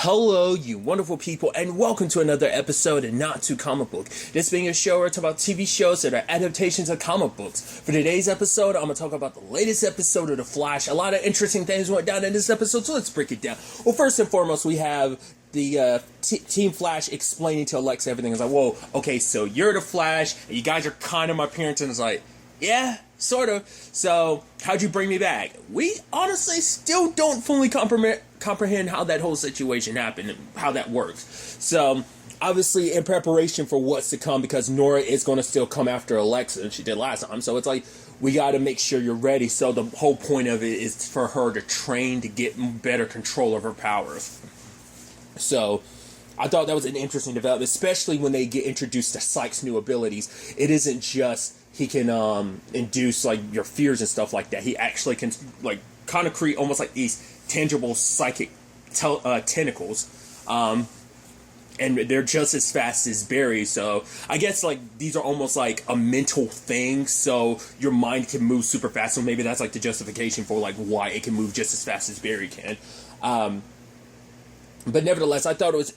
Hello, you wonderful people, and welcome to another episode of Not Too Comic Book. This being a show where I talk about TV shows that are adaptations of comic books. For today's episode, I'm going to talk about the latest episode of The Flash. A lot of interesting things went down in this episode, so let's break it down. Well, first and foremost, we have the Team Flash explaining to Alexa everything. It's like, whoa, okay, so you're the Flash, and you guys are kind of my parents, and it's like, yeah, sort of. So, how'd you bring me back? We honestly still don't fully comprehend how that whole situation happened and how that works. So, obviously, in preparation for what's to come, because Nora is going to still come after Alexa, and she did last time. So, it's like, we got to make sure you're ready. So, the whole point of it is for her to train to get better control of her powers. So, I thought that was an interesting development, especially when they get introduced to Psyche's new abilities. It isn't just he can induce like your fears and stuff like that. He actually can like kind of create almost like these tangible psychic tentacles, and they're just as fast as Barry. So I guess like these are almost like a mental thing. So your mind can move super fast. So maybe that's like the justification for like why it can move just as fast as Barry can. But nevertheless, I thought it was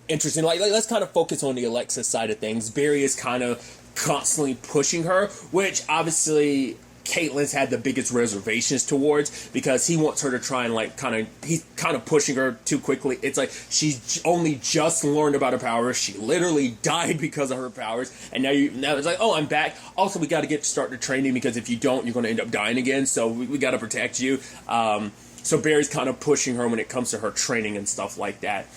interesting. Like let's kind of focus on the Alexa side of things. Barry is kind of constantly pushing her, which obviously Caitlin's had the biggest reservations towards, because he wants her to try and like he's kind of pushing her too quickly. It's like she's only just learned about her powers. She literally died because of her powers, and now it's like, oh, I'm back. Also, we got to start the training, because if you don't, you're going to end up dying again. So we got to protect you. So Barry's kind of pushing her when it comes to her training and stuff like that.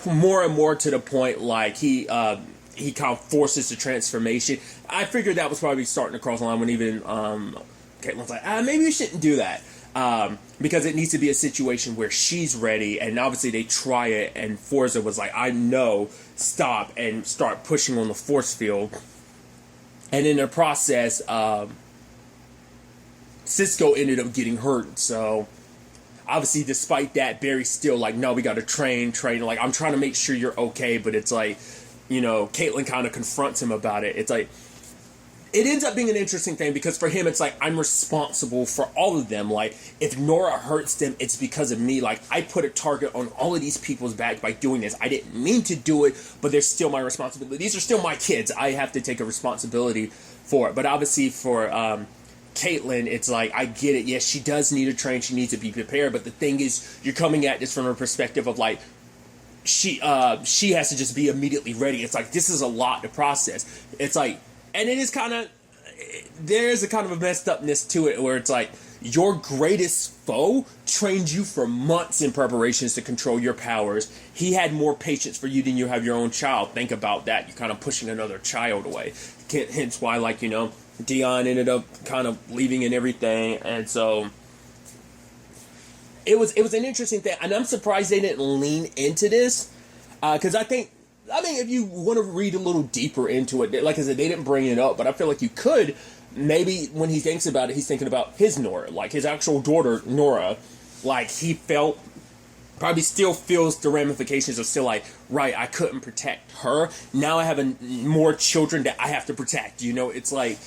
More and more to the point, like he kind of forces the transformation. I figured that was probably starting to cross the line when even Caitlin's like, maybe we shouldn't do that. Because it needs to be a situation where she's ready, and obviously they try it, and Forza was like, I know, stop, and start pushing on the force field. And in the process, Cisco ended up getting hurt, so obviously despite that, Barry's still like, no, we got to train, like, I'm trying to make sure you're okay, but it's like, you know, Caitlin kind of confronts him about it. It's like, it ends up being an interesting thing, because for him, it's like, I'm responsible for all of them. Like, if Nora hurts them, it's because of me. Like, I put a target on all of these people's back by doing this. I didn't mean to do it, but they're still my responsibility. These are still my kids. I have to take a responsibility for it. But obviously for Caitlin, it's like, I get it. Yes, she does need to train. She needs to be prepared. But the thing is, you're coming at this from a perspective of like, she has to just be immediately ready. It's like, this is a lot to process. It's like, and it is kind of, there's a kind of a messed upness to it, where it's like, your greatest foe trained you for months in preparations to control your powers. He had more patience for you than you have your own child. Think about that. You're kind of pushing another child away. Hence why, like, you know, Dion ended up kind of leaving and everything. And so it was an interesting thing, and I'm surprised they didn't lean into this, because I think if you want to read a little deeper into it, like I said, they didn't bring it up, but I feel like you could. Maybe when he thinks about it, he's thinking about his Nora, like his actual daughter Nora. Like, he probably still feels the ramifications of still like, right, I couldn't protect her, now I have more children that I have to protect. You know, it's like,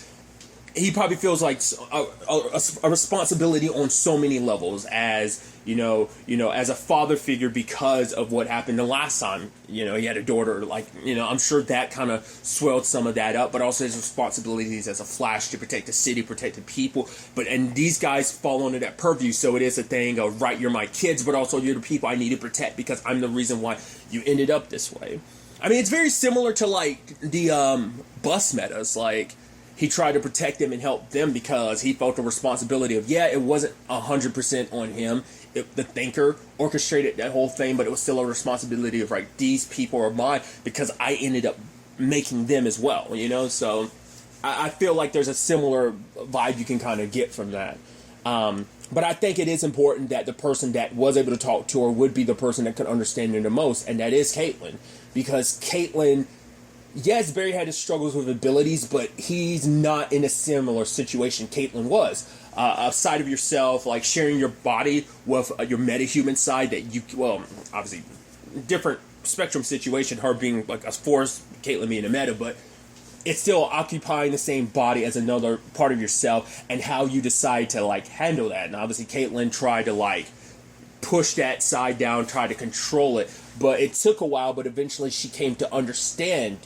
he probably feels like a responsibility on so many levels, as you know, as a father figure, because of what happened the last time, you know, he had a daughter. Like, you know, I'm sure that kind of swelled some of that up, but also his responsibilities as a Flash to protect the city, protect the people. And these guys fall under that purview, so it is a thing of, right, you're my kids, but also you're the people I need to protect, because I'm the reason why you ended up this way. I mean, it's very similar to like the bus metas. Like, he tried to protect them and help them because he felt the responsibility of, yeah, it wasn't 100% on him. The thinker orchestrated that whole thing, but it was still a responsibility of, like, these people are mine because I ended up making them as well, you know? So I feel like there's a similar vibe you can kind of get from that. But I think it is important that the person that was able to talk to her would be the person that could understand her the most, and that is Caitlin. Because Caitlin, yes, Barry had his struggles with abilities, but he's not in a similar situation Caitlin was. A side of yourself, like sharing your body with your metahuman side that you, well, obviously, different spectrum situation, her being like a force, Caitlin being a meta, but it's still occupying the same body as another part of yourself, and how you decide to like handle that. And obviously Caitlin tried to like push that side down, try to control it. But it took a while, but eventually she came to understand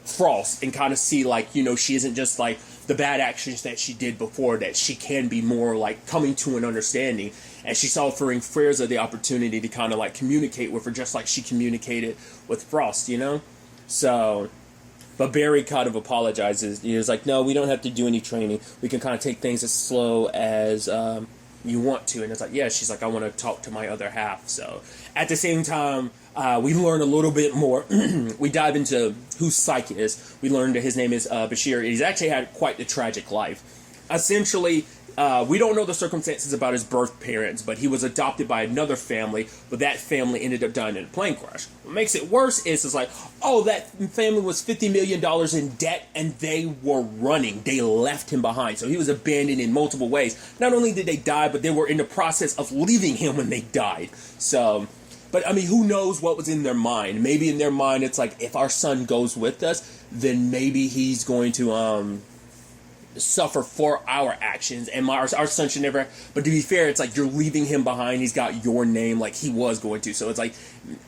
Frost and kind of see, like, you know, she isn't just like the bad actions that she did before, that she can be more like coming to an understanding. And she's offering Frieza the opportunity to kind of like communicate with her, just like she communicated with Frost, you know? So, but Barry kind of apologizes. He was like, no, we don't have to do any training. We can kind of take things as slow as you want to. And it's like, yeah, she's like, I want to talk to my other half. So at the same time, we learn a little bit more. We dive into who Psyche is. We learned that his name is Bashir. He's actually had quite the tragic life. Essentially, we don't know the circumstances about his birth parents, but he was adopted by another family, but that family ended up dying in a plane crash. What makes it worse is it's like, oh, that family was $50 million in debt, and they were running. They left him behind. So he was abandoned in multiple ways. Not only did they die, but they were in the process of leaving him when they died. So, but I mean, who knows what was in their mind? Maybe in their mind, it's like, if our son goes with us, then maybe he's going to, suffer for our actions, and our son should never. But to be fair, it's like you're leaving him behind. He's got your name, like he was going to. So it's like,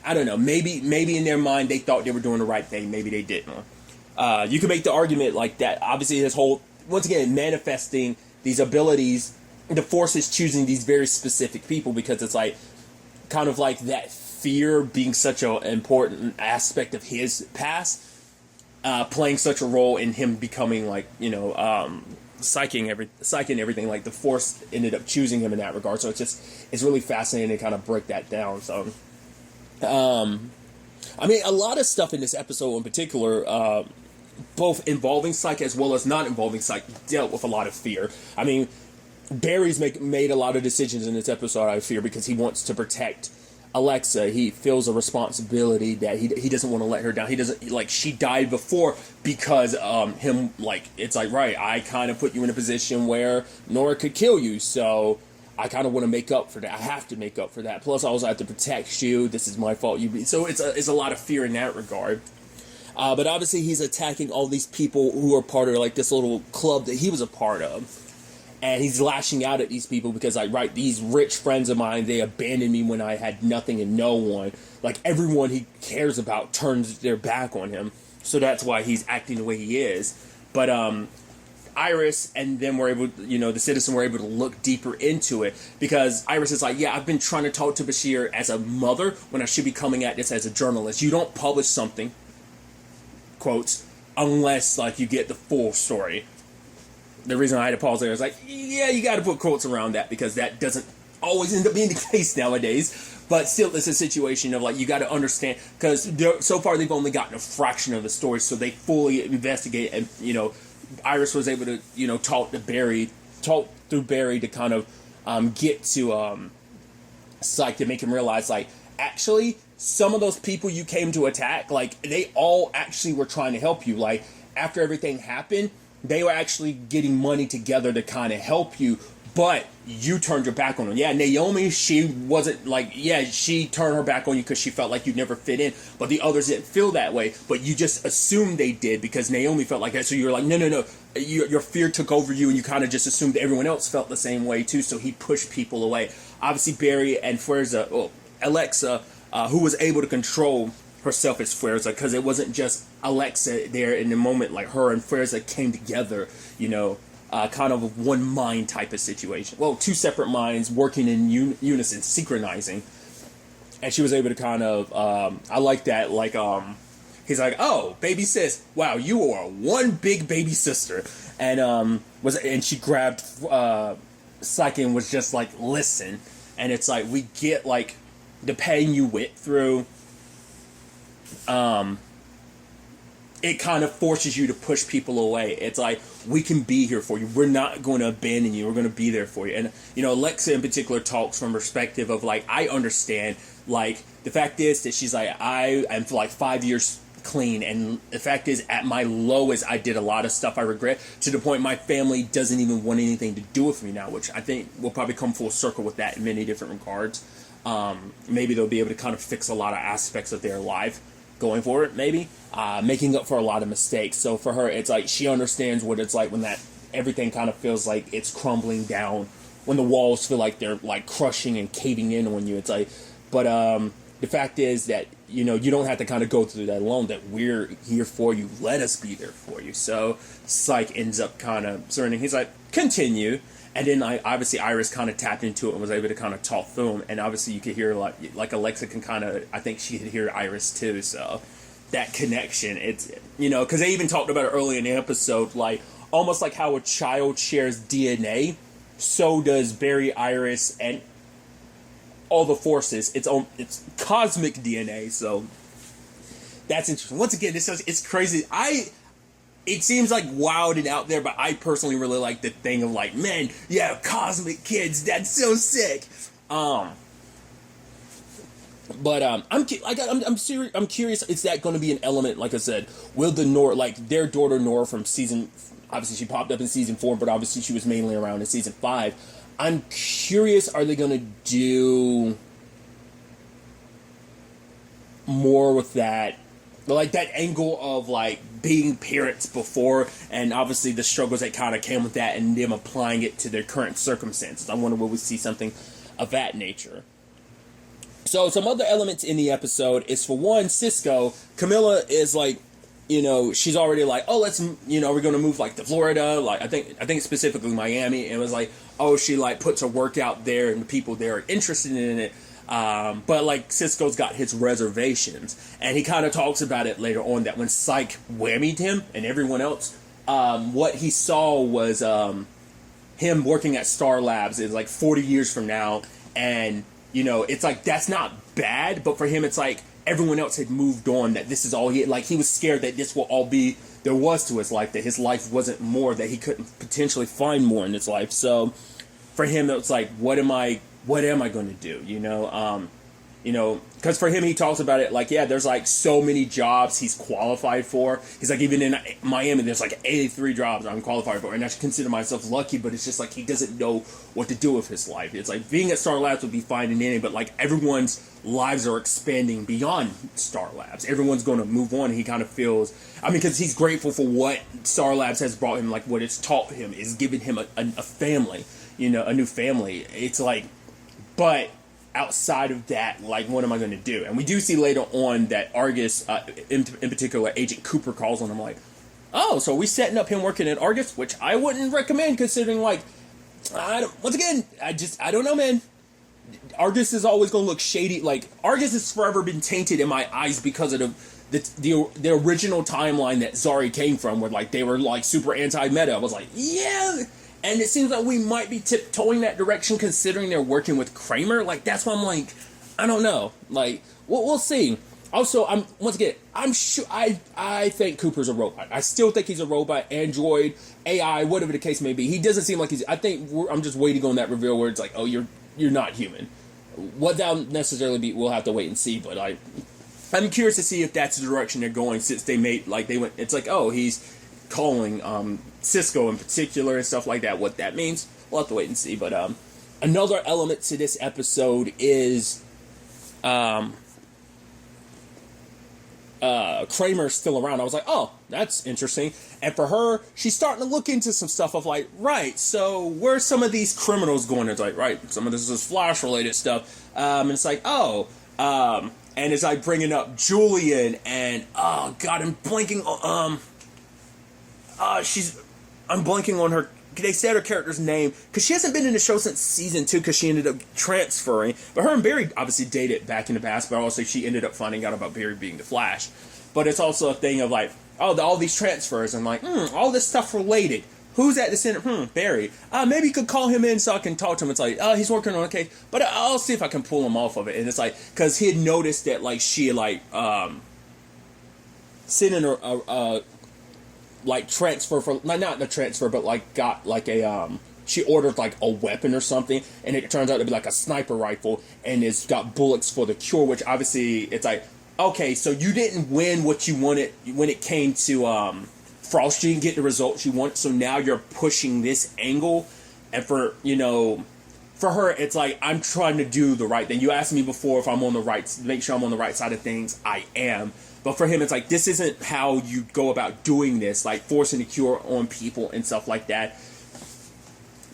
I don't know. Maybe in their mind they thought they were doing the right thing. Maybe they didn't. You can make the argument like that. Obviously, his whole, once again, manifesting these abilities, the Force is choosing these very specific people because it's like kind of like that fear being such an important aspect of his past. Playing such a role in him becoming, like, you know, psyching everything. Like, the Force ended up choosing him in that regard. So it's really fascinating to kind of break that down. So, I mean, a lot of stuff in this episode in particular, both involving Psyche as well as not involving Psyche, dealt with a lot of fear. I mean, Barry's made a lot of decisions in this episode, I fear, because he wants to protect Alexa. He feels a responsibility that he doesn't want to let her down. He doesn't, like, she died before because him, like, it's like, right, I kind of put you in a position where Nora could kill you, so I kind of want to make up for that. I have to make up for that. Plus, I also have to protect you. This is my fault. So it's a lot of fear in that regard. But obviously, he's attacking all these people who are part of, like, this little club that he was a part of. And he's lashing out at these people because, like, right, these rich friends of mine, they abandoned me when I had nothing and no one. Like, everyone he cares about turns their back on him. So that's why he's acting the way he is. But Iris and them were able, you know, the citizen were able to look deeper into it. Because Iris is like, yeah, I've been trying to talk to Bashir as a mother when I should be coming at this as a journalist. You don't publish something, quotes, unless, like, you get the full story. The reason I had to pause there is like, yeah, you got to put quotes around that because that doesn't always end up being the case nowadays. But still, it's a situation of, like, you got to understand, because so far they've only gotten a fraction of the story, so they fully investigate. And, you know, Iris was able to, you know, talk through Barry to kind of get to Psyche, to make him realize, like, actually, some of those people you came to attack, like, they all actually were trying to help you. Like, after everything happened, they were actually getting money together to kind of help you, but you turned your back on them. Yeah, Naomi, she wasn't like, yeah, she turned her back on you because she felt like you'd never fit in, but the others didn't feel that way, but you just assumed they did because Naomi felt like that, so you're like, no. Your fear took over you, and you kind of just assumed everyone else felt the same way too, so he pushed people away. Obviously, Barry and Alexa, who was able to control herself as Frieza, because it wasn't just Alexa there in the moment. Like, her and Frieza came together, you know, kind of a one mind type of situation. Well, two separate minds working in unison, synchronizing, and she was able to kind of, I like that, like, he's like, oh, baby sis, wow, you are one big baby sister, and she grabbed Psyche and was just like, listen, and it's like, we get, like, the pain you went through. It kind of forces you to push people away. It's like, we can be here for you. We're not going to abandon you. We're going to be there for you. And, you know, Alexa in particular talks from perspective of, like, I understand. Like, the fact is that she's like, I am for like 5 years clean, and the fact is, at my lowest, I did a lot of stuff I regret, to the point my family doesn't even want anything to do with me now, which I think will probably come full circle with that in many different regards. Maybe they'll be able to kind of fix a lot of aspects of their life going forward, maybe, making up for a lot of mistakes. So for her, it's like, she understands what it's like when that everything kind of feels like it's crumbling down when the walls feel like they're like crushing and caving in on you. It's like, but the fact is that, you know, you don't have to kind of go through that alone, that we're here for you. Let us be there for you. So Psyche ends up kind of surrendering. He's like, continue. And then obviously Iris kind of tapped into it and was able to kind of talk through him. And obviously you could hear like Alexa can kind of, I think she could hear Iris too. So that connection, it's, you know, because they even talked about it early in the episode, like almost like how a child shares DNA, so does Barry, Iris, and all the forces. It's cosmic DNA. So that's interesting. Once again, it's crazy. It seems like wild and out there, but I personally really like the thing of like, man, yeah, cosmic kids, that's so sick. But I'm serious. I'm curious. Is that going to be an element? Like I said, will the Nora, like their daughter Nora from season, obviously she popped up in season 4, but obviously she was mainly around in season 5. I'm curious. Are they going to do more with that? Like that angle of like being parents before, and obviously the struggles that kind of came with that, and them applying it to their current circumstances. I wonder will we see something of that nature. So some other elements in the episode is, for one, Cisco. Camilla is like, you know, she's already like, oh, let's, you know, we're going to move like to Florida. Like, I think specifically Miami. And it was like, oh, she like puts her work out there and the people there are interested in it. But like Cisco's got his reservations, and he kind of talks about it later on that when Psyche whammied him and everyone else, what he saw was him working at Star Labs is like 40 years from now. And, you know, it's like, that's not bad, but for him, it's like everyone else had moved on, that this is all he was scared that this will all be there was to his life, that his life wasn't more, that he couldn't potentially find more in his life. So for him, it's like, what am I going to do? You know, because for him, he talks about it like, yeah, there's like so many jobs he's qualified for. He's like, even in Miami, there's like 83 jobs I'm qualified for, and I should consider myself lucky, but it's just like he doesn't know what to do with his life. It's like being at Star Labs would be fine and any, but like everyone's lives are expanding beyond Star Labs. Everyone's going to move on. And he kind of feels, I mean, because he's grateful for what Star Labs has brought him, like what it's taught him is giving him a family, you know, a new family. It's like, but outside of that, like, what am I going to do? And we do see later on that Argus, in particular, Agent Cooper calls on him like, oh, so are we setting up him working at Argus? Which I wouldn't recommend, considering, like, I don't know, man. Argus is always going to look shady. Like, Argus has forever been tainted in my eyes because of the original timeline that Zari came from, where, like, they were, like, super anti-meta. I was like, yeah. And it seems like we might be tiptoeing that direction, considering they're working with Kramer. Like, that's why I'm like, I don't know. Like, we'll see. Also, I'm sure, I think Cooper's a robot. I still think he's a robot, android, AI, whatever the case may be. He doesn't seem like I'm just waiting on that reveal where it's like, oh, you're not human. What that'll necessarily be, we'll have to wait and see. But I'm curious to see if that's the direction they're going, since it's like, oh, he's calling Cisco in particular and stuff like that. What that means, we'll have to wait and see. But another element to this episode is Kramer's still around. I was like, oh, that's interesting. And for her, she's starting to look into some stuff of like, right, so where's some of these criminals going? It's like, right, some of this is Flash related stuff. And it's like, oh, and it's like bringing up Julian and, oh god, I'm blanking on her. They said her character's name because she hasn't been in the show since season 2 because she ended up transferring. But her and Barry obviously dated back in the past, but also she ended up finding out about Barry being the Flash. But it's also a thing of like, oh, all these transfers and like, all this stuff related. Who's at the center? Barry. Maybe you could call him in so I can talk to him. It's like, oh, he's working on a case, but I'll see if I can pull him off of it. And it's like, because he had noticed that like she like sent in a like transfer for, not the transfer, but like got like a she ordered like a weapon or something, and it turns out to be like a sniper rifle, and it's got bullets for the cure, which obviously it's like, okay, so you didn't win what you wanted when it came to Frost. You didn't get the results you want, so now you're pushing this angle. And for her, it's like, I'm trying to do the right thing. You asked me before if I'm on the right, make sure I'm on the right side of things. I am. But for him, it's like, this isn't how you go about doing this, like forcing the cure on people and stuff like that.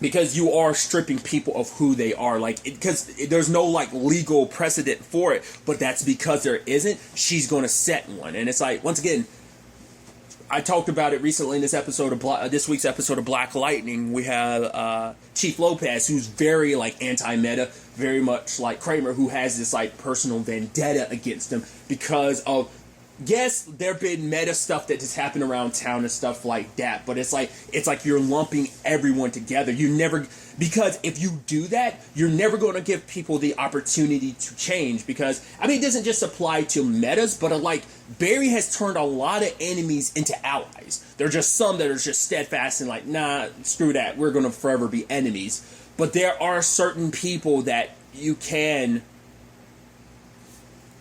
because you are stripping people of who they are, like, because there's no like legal precedent for it, but that's because there isn't. She's going to set one, and it's like, once again, I talked about it recently in this week's episode of Black Lightning. We have Chief Lopez, who's very like anti-meta, very much like Kramer, who has this like personal vendetta against him because of, yes, there have been meta stuff that just happened around town and stuff like that, but it's like you're lumping everyone together. Because if you do that, you're never going to give people the opportunity to change, because, I mean, it doesn't just apply to metas, but like, Barry has turned a lot of enemies into allies. There are just some that are just steadfast and like, nah, screw that, we're going to forever be enemies. But there are certain people that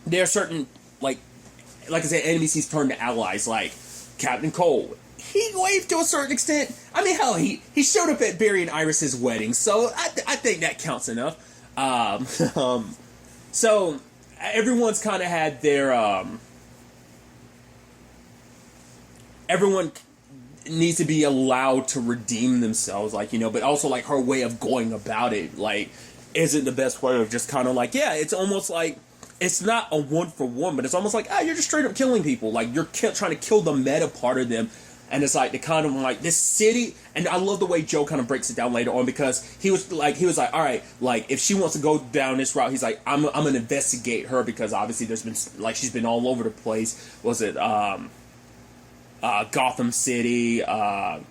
there are certain, like I said, enemies he's turned to allies, like Captain Cole. He waved to a certain extent. I mean, hell, he showed up at Barry and Iris's wedding, so I think that counts enough. So everyone's kind of had their everyone needs to be allowed to redeem themselves, like, you know, but also like her way of going about it, like, isn't the best way of just kind of like, yeah, it's almost like, it's not a one for one, but it's almost like, you're just straight up killing people. Like, you're trying to kill the meta part of them. And it's like, the kind of like, this city, and I love the way Joe kind of breaks it down later on, because he was like, all right, like, if she wants to go down this route, he's like, I'm going to investigate her, because obviously there's been, like, she's been all over the place. Was it, Gotham City,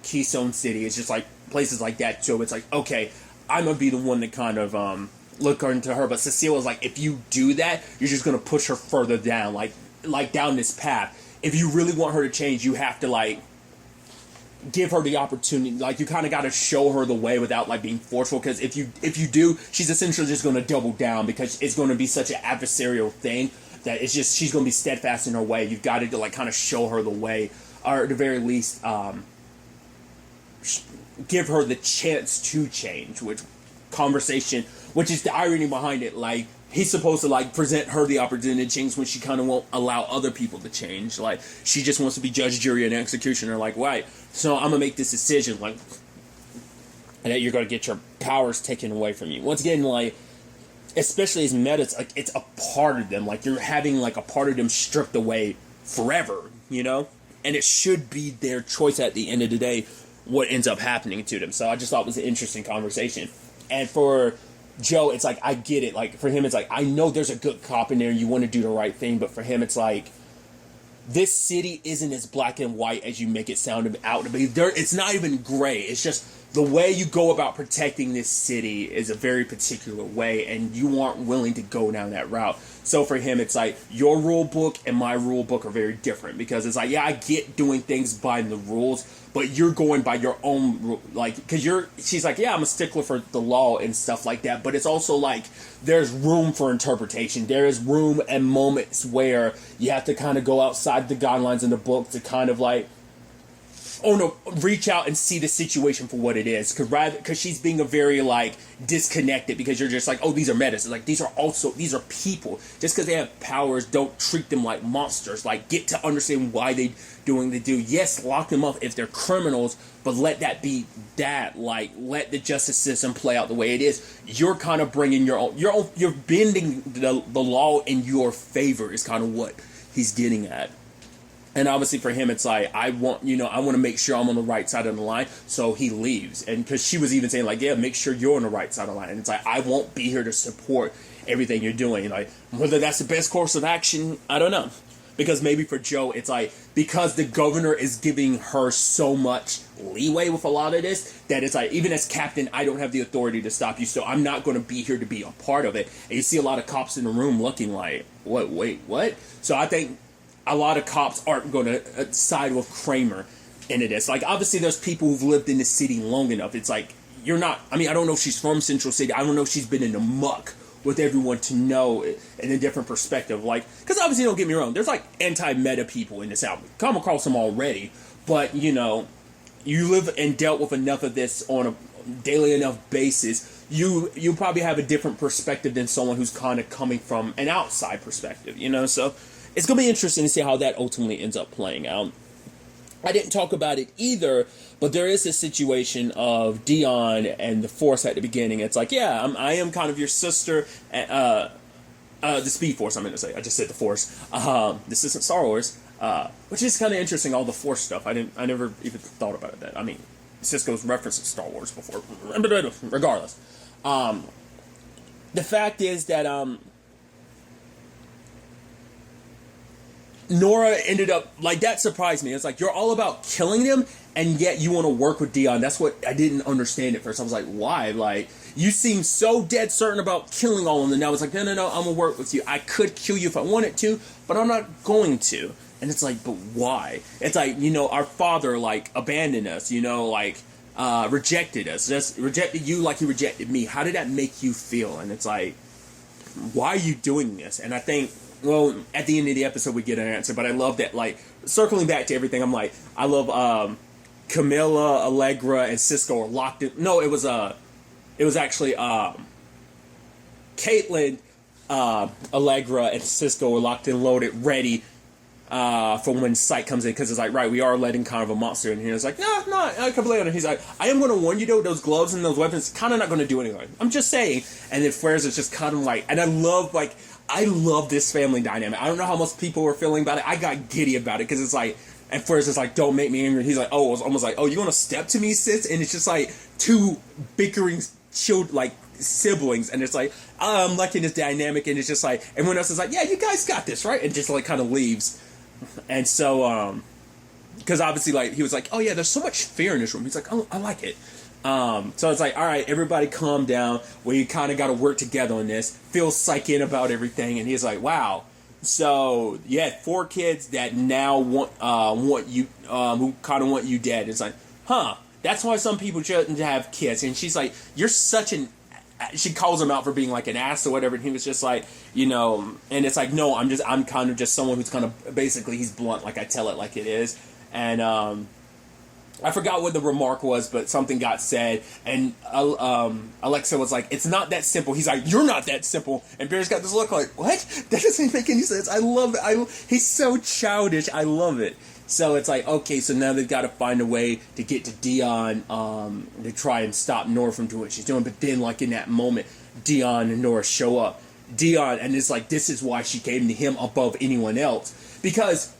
Keystone City? It's just like, places like that. So it's like, okay, I'm going to be the one to kind of, look into her. But Cecile was like, if you do that, you're just going to push her further down, like down this path. If you really want her to change, you have to, like, give her the opportunity. Like, you kind of got to show her the way without, like, being forceful, because if you do, she's essentially just going to double down, because it's going to be such an adversarial thing that it's just, she's going to be steadfast in her way. You've got to, like, kind of show her the way, or at the very least, give her the chance to change, which is the irony behind it. Like, he's supposed to, like, present her the opportunity to change when she kind of won't allow other people to change. Like, she just wants to be judge, jury, and executioner. Like, right, so I'm gonna make this decision, like, and that you're gonna get your powers taken away from you. Once again, like, especially as metas, like, it's a part of them. Like, you're having, like, a part of them stripped away forever, you know? And it should be their choice at the end of the day what ends up happening to them. So I just thought it was an interesting conversation. And for Joe, it's like, I get it. Like, for him, it's like, I know there's a good cop in there, you want to do the right thing, but for him, it's like, this city isn't as black and white as you make it sound out to be. It's not even gray. It's just the way you go about protecting this city is a very particular way, and you aren't willing to go down that route. So for him, it's like, your rule book and my rule book are very different, because it's like, yeah, I get doing things by the rules, but you're going by your own, like, because she's like, yeah, I'm a stickler for the law and stuff like that, but it's also like, there's room for interpretation. There is room and moments where you have to kind of go outside the guidelines in the book to kind of like, reach out and see the situation for what it is. Because she's being a very, like, disconnected, because you're just like, oh, these are metas. It's like, these are people. Just because they have powers, don't treat them like monsters. Like, get to understand why they doing they do. Yes, lock them up if they're criminals, but let that be that. Like, let the justice system play out the way it is. You're kind of bringing your own, you're bending the law in your favor is kind of what he's getting at. And obviously for him, it's like, I want to make sure I'm on the right side of the line. So he leaves. And because she was even saying, like, yeah, make sure you're on the right side of the line. And it's like, I won't be here to support everything you're doing. Like, whether that's the best course of action, I don't know. Because maybe for Joe, it's like, because the governor is giving her so much leeway with a lot of this, that it's like, even as captain, I don't have the authority to stop you. So I'm not going to be here to be a part of it. And you see a lot of cops in the room looking like, what? So I think a lot of cops aren't going to side with Kramer into this. Like, obviously, there's people who've lived in the city long enough. It's like, you're not, I mean, I don't know if she's from Central City. I don't know if she's been in the muck with everyone to know in a different perspective. Like, because obviously, don't get me wrong, there's, like, anti-meta people in this album. Come across them already. But, you know, you live and dealt with enough of this on a daily enough basis, you probably have a different perspective than someone who's kind of coming from an outside perspective, you know? So it's going to be interesting to see how that ultimately ends up playing out. I didn't talk about it either, but there is a situation of Dion and the Force at the beginning. It's like, yeah, I am kind of your sister. The Speed Force, I'm going to say. I just said the Force. This isn't Star Wars, which is kind of interesting, all the Force stuff. I never even thought about that. I mean, Cisco's referenced Star Wars before. Regardless. The fact is that Nora ended up, like, that surprised me. It's like, you're all about killing them, and yet you want to work with Dion. That's what I didn't understand at first. I was like, why? Like, you seem so dead certain about killing all of them. And now it's like, no, I'm going to work with you. I could kill you if I wanted to, but I'm not going to. And it's like, but why? It's like, our father, like, abandoned us, like, rejected us. Just rejected you like he rejected me. How did that make you feel? And it's like, why are you doing this? And I think, well, at the end of the episode we get an answer, but I love that, like, circling back to everything, I'm like, I love Camilla, Allegra, and Cisco are locked in. No, it was actually Caitlin, Allegra, and Cisco were locked and loaded, ready for when Sight comes in, because it's like, right, we are letting kind of a monster in here. It's like, no, a couple later. He's like, I am going to warn you though, those gloves and those weapons kind of not going to do anything. I'm just saying. And then Flares is just kind of like, and I love this family dynamic. I don't know how most people were feeling about it. I got giddy about it, because it's like, at first it's like, don't make me angry. He's like, oh, it was almost like, oh, you want to step to me, sis? And it's just like two bickering like siblings, and it's like, I'm liking this dynamic, and it's just like, everyone else is like, yeah, you guys got this, right? And just like kind of leaves. And so, because obviously, like, he was like, oh yeah, there's so much fear in this room. He's like, oh, I like it. So it's like, all right, everybody calm down. We kind of got to work together on this. Phil's psyching about everything, and he's like, wow. So you had 4 kids that now want you, who kind of want you dead. It's like, huh? That's why some people shouldn't have kids. And she's like, you're such an. She calls him out for being like an ass or whatever, and he was just like, and it's like, no, I'm kind of just someone who's kind of, basically, he's blunt, like I tell it like it is. And I forgot what the remark was, but something got said, and Alexa was like, it's not that simple. He's like, you're not that simple. And Barry's got this look like, what? That doesn't make any sense. I love it. He's so childish. I love it. So it's like, okay, so now they've got to find a way to get to Dion to try and stop Nora from doing what she's doing. But then, like, in that moment, Dion and Nora show up. Dion, and it's like, this is why she came to him above anyone else. Because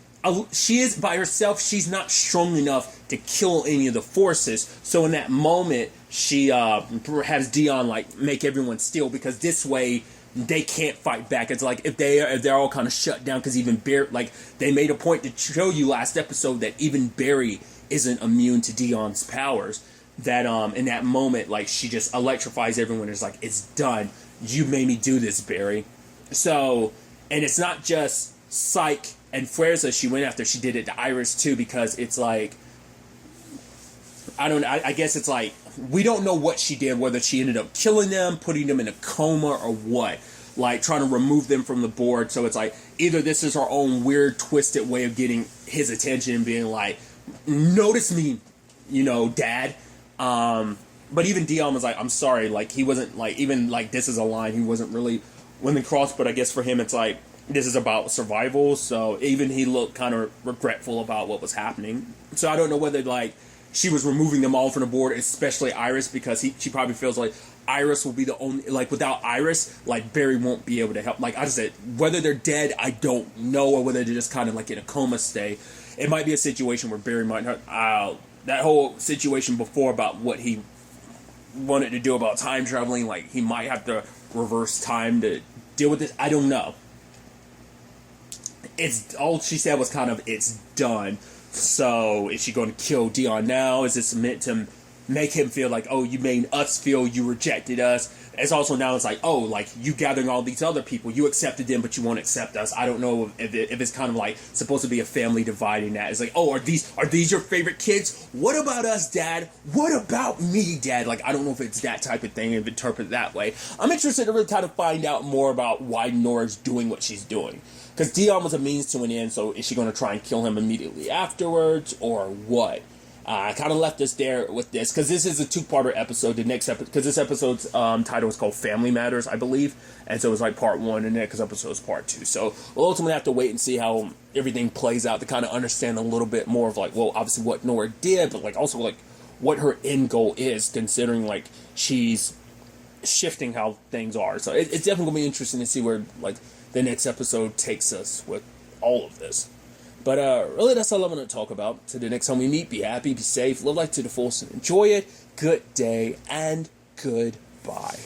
she is, by herself, she's not strong enough to kill any of the forces. So in that moment, she has Dion, like, make everyone steal, because this way they can't fight back. It's like, if they're all kind of shut down, because even Barry, like, they made a point to show you last episode that even Barry isn't immune to Dion's powers. That in that moment, like, she just electrifies everyone. It's like, it's done. You made me do this, Barry. So, and it's not just Psych and Flares that she went after. She did it to Iris too, because it's like, I guess it's like, we don't know what she did, whether she ended up killing them, putting them in a coma, or what. Like, trying to remove them from the board. So it's like, either this is her own weird, twisted way of getting his attention and being like, notice me, Dad. But even Dion was like, I'm sorry. Like, he wasn't, like, even, like, this is a line he wasn't really willing to cross. But I guess for him, it's like, this is about survival. So even he looked kind of regretful about what was happening. So I don't know whether, like, she was removing them all from the board, especially Iris, because she probably feels like Iris will be the only, like, without Iris, like, Barry won't be able to help. Like I just said, whether they're dead, I don't know, or whether they're just kind of like in a coma state. It might be a situation where Barry might not, that whole situation before about what he wanted to do about time traveling, like, he might have to reverse time to deal with this. I don't know. It's, all she said was kind of, it's done. So, is she going to kill Dion now? Is this meant to make him feel like, oh, you made us feel you rejected us? It's also now, it's like, oh, like, you gathering all these other people, you accepted them, but you won't accept us. I don't know if it's kind of like supposed to be a family dividing that. It's like, oh, are these your favorite kids? What about us, Dad? What about me, Dad? Like, I don't know if it's that type of thing, if interpret it that way. I'm interested to really kind of find out more about why Nora's doing what she's doing. Because Dion was a means to an end, so is she going to try and kill him immediately afterwards, or what? I kind of left us there with this because this is a two-parter episode. The next episode, because this episode's title is called Family Matters, I believe, and so it's like part 1, and the next episode is part 2. So we'll ultimately have to wait and see how everything plays out to kind of understand a little bit more of like, well, obviously what Nora did, but like also like what her end goal is, considering like she's shifting how things are. So it's definitely gonna be interesting to see where like the next episode takes us with all of this. But really, that's all I'm going to talk about. To the next time we meet, be happy, be safe, live life to the fullest, and enjoy it. Good day, and goodbye.